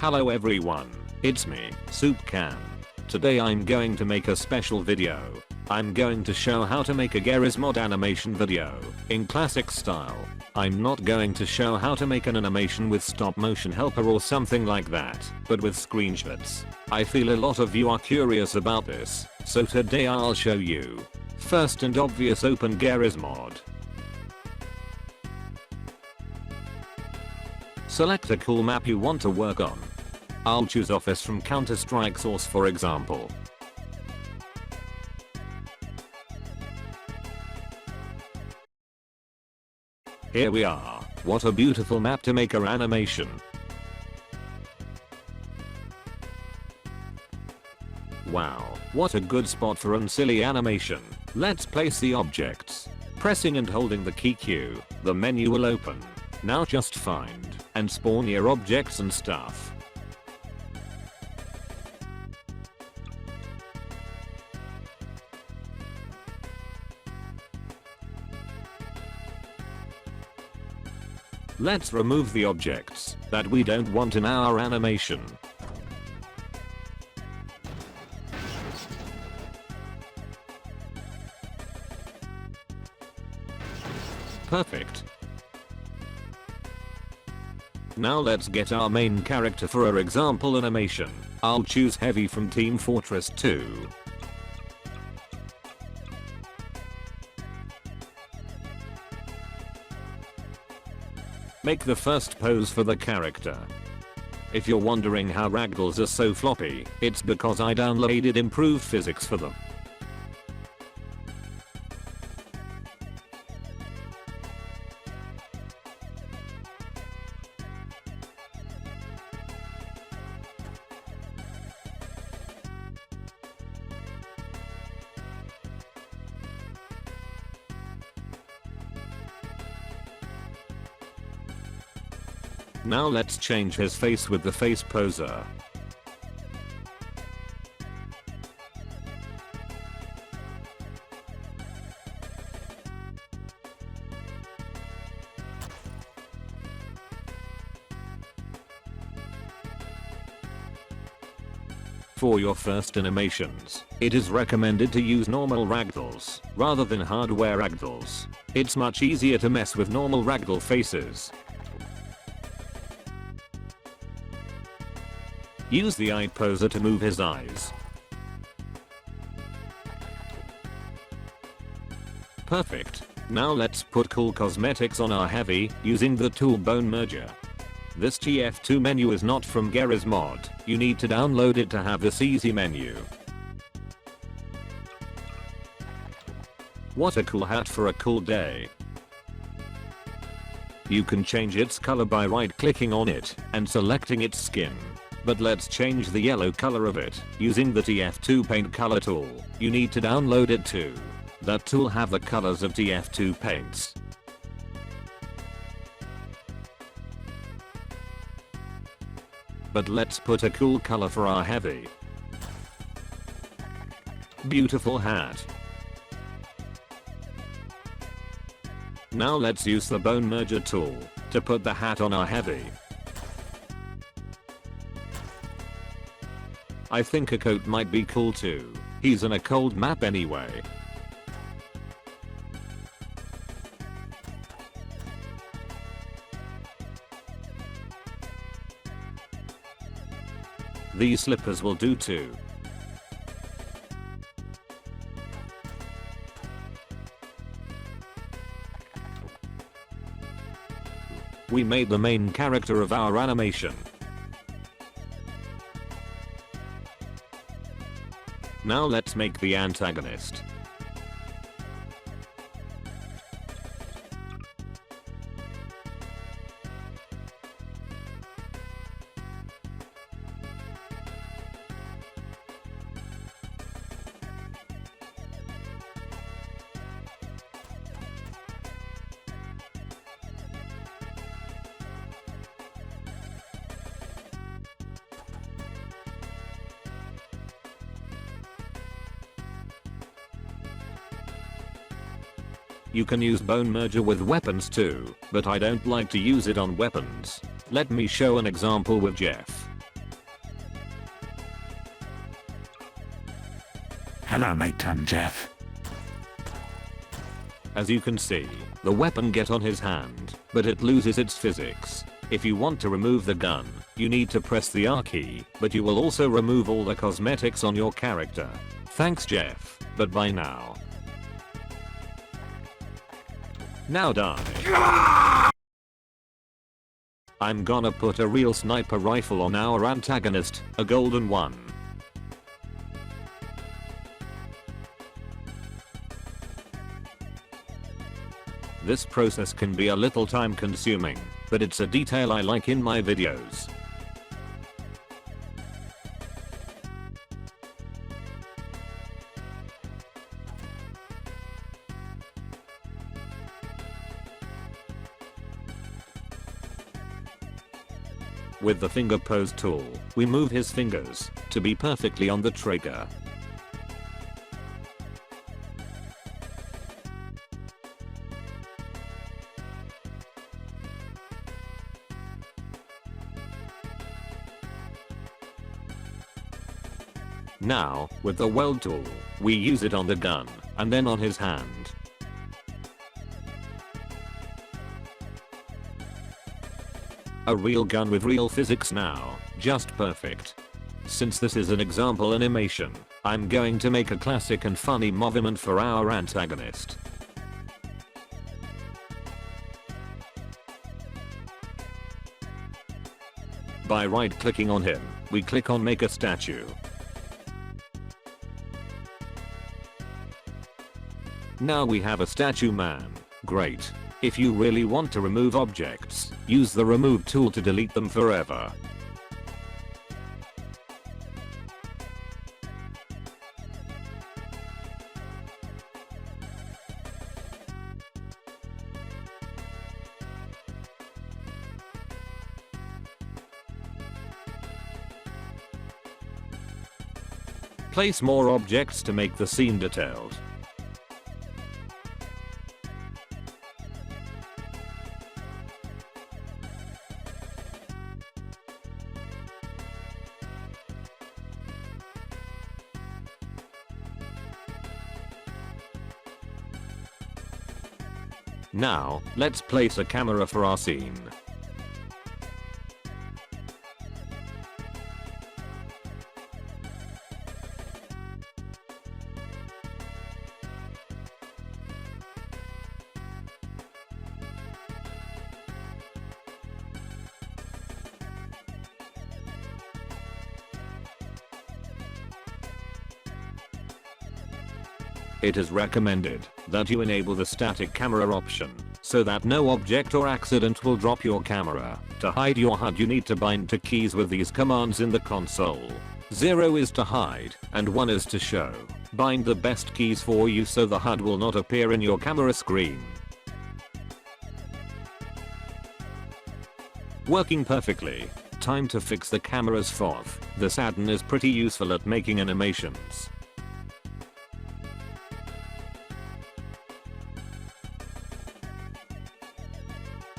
Hello everyone, it's me, SoupCan. Today I'm going to make a special video. I'm going to show how to make a Garry's mod animation video, in classic style. I'm not going to show how to make an animation with stop motion helper or something like that, but with screenshots. I feel a lot of you are curious about this, so today I'll show you. First and obvious, open Garry's mod. Select a cool map you want to work on. I'll choose Office from Counter-Strike Source for example. Here we are. What a beautiful map to make our animation. Wow, what a good spot for an silly animation. Let's place the objects. Pressing and holding the key Q, the menu will open. Now just find and spawn your objects and stuff. Let's remove the objects that we don't want in our animation. Perfect. Now let's get our main character for our example animation. I'll choose Heavy from Team Fortress 2. Make the first pose for the character. If you're wondering how ragdolls are so floppy, it's because I downloaded improved physics for them. Now let's change his face with the face poser. For your first animations, it is recommended to use normal ragdolls rather than hardware ragdolls. It's much easier to mess with normal ragdoll faces. Use the eye poser to move his eyes. Perfect. Now let's put cool cosmetics on our Heavy using the tool Bone Merger. This TF2 menu is not from Garry's mod. You need to download it to have this easy menu. What a cool hat for a cool day. You can change its color by right-clicking on it and selecting its skin. But let's change the yellow color of it using the TF2 paint color tool. You need to download it too. That tool have the colors of TF2 paints. But let's put a cool color for our Heavy. Beautiful hat. Now let's use the Bone Merger tool to put the hat on our Heavy. I think a coat might be cool too. He's in a cold map anyway. These slippers will do too. We made the main character of our animation. Now let's make the antagonist. You can use Bone Merger with weapons too, but I don't like to use it on weapons. Let me show an example with Jeff. Hello, mate, I'm Jeff. As you can see, the weapon get on his hand, but it loses its physics. If you want to remove the gun, you need to press the R key, but you will also remove all the cosmetics on your character. Thanks Jeff, but bye now. Now die. I'm gonna put a real sniper rifle on our antagonist, a golden one. This process can be a little time consuming, but it's a detail I like in my videos. With the finger pose tool, we move his fingers to be perfectly on the trigger. Now, with the weld tool, we use it on the gun, and then on his hand. A real gun with real physics now, just perfect. Since this is an example animation, I'm going to make a classic and funny movement for our antagonist. By right-clicking on him, we click on Make a Statue. Now we have a statue man. Great. If you really want to remove objects, use the remove tool to delete them forever. Place more objects to make the scene detailed. Now, let's place a camera for our scene. It is recommended that you enable the static camera option, so that no object or accident will drop your camera. To hide your HUD you need to bind to keys with these commands in the console. 0 is to hide, and 1 is to show. Bind the best keys for you so the HUD will not appear in your camera screen. Working perfectly. Time to fix the camera's FOV. This add-on is pretty useful at making animations.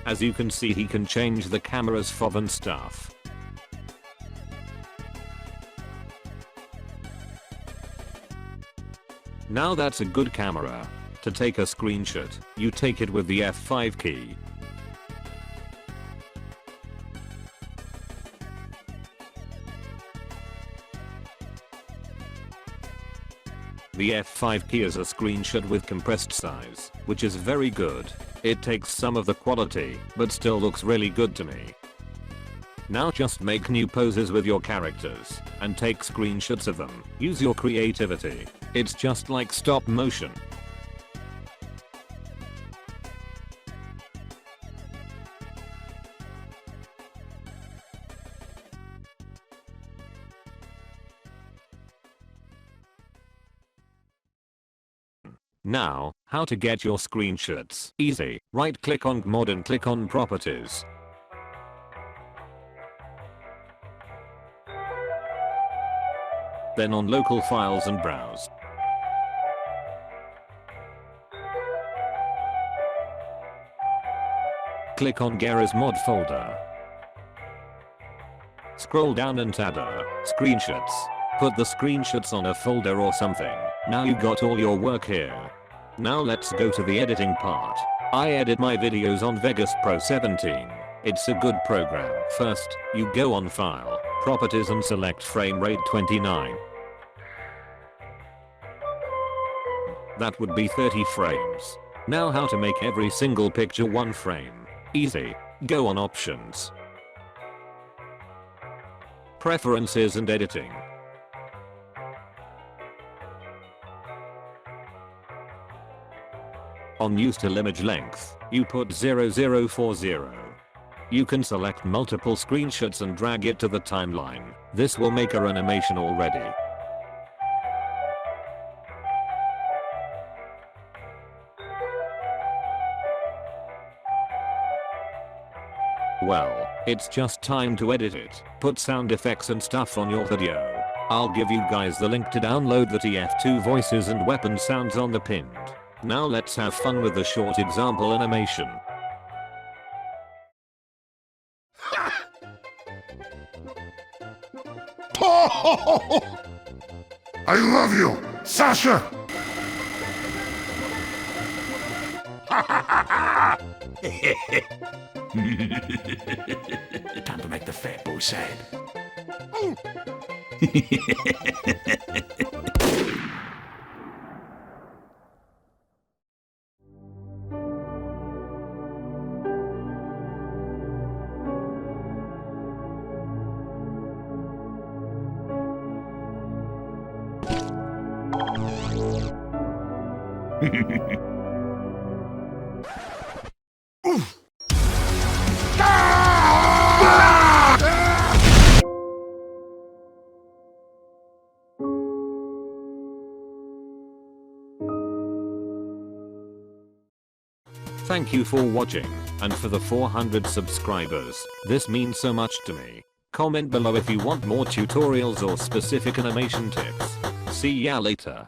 As you can see, he can change the camera's FOV and stuff. Now that's a good camera. To take a screenshot, you take it with the F5 key. The F5 key is a screenshot with compressed size, which is very good. It takes some of the quality, but still looks really good to me. Now just make new poses with your characters, and take screenshots of them. Use your creativity. It's just like stop motion. Now, how to get your screenshots. Easy. Right click on gmod and click on properties. Then on local files and browse. Click on Garry's mod folder. Scroll down and add screenshots. Put the screenshots on a folder or something. Now you got all your work here. Now let's go to the editing part. I edit my videos on Vegas Pro 17. It's a good program. First, you go on File, Properties and select frame rate 29. That would be 30 frames. Now how to make every single picture one frame. Easy. Go on Options, Preferences and Editing. On Use Till Image Length, you put 0040. You can select multiple screenshots and drag it to the timeline. This will make our animation already. Well, it's just time to edit it. Put sound effects and stuff on your video. I'll give you guys the link to download the TF2 voices and weapon sounds on the pinned. Now let's have fun with the short example animation. I love you, Sasha! Time to make the fat boy sad. Thank you for watching, and for the 400 subscribers. This means so much to me. Comment below if you want more tutorials or specific animation tips. See ya later.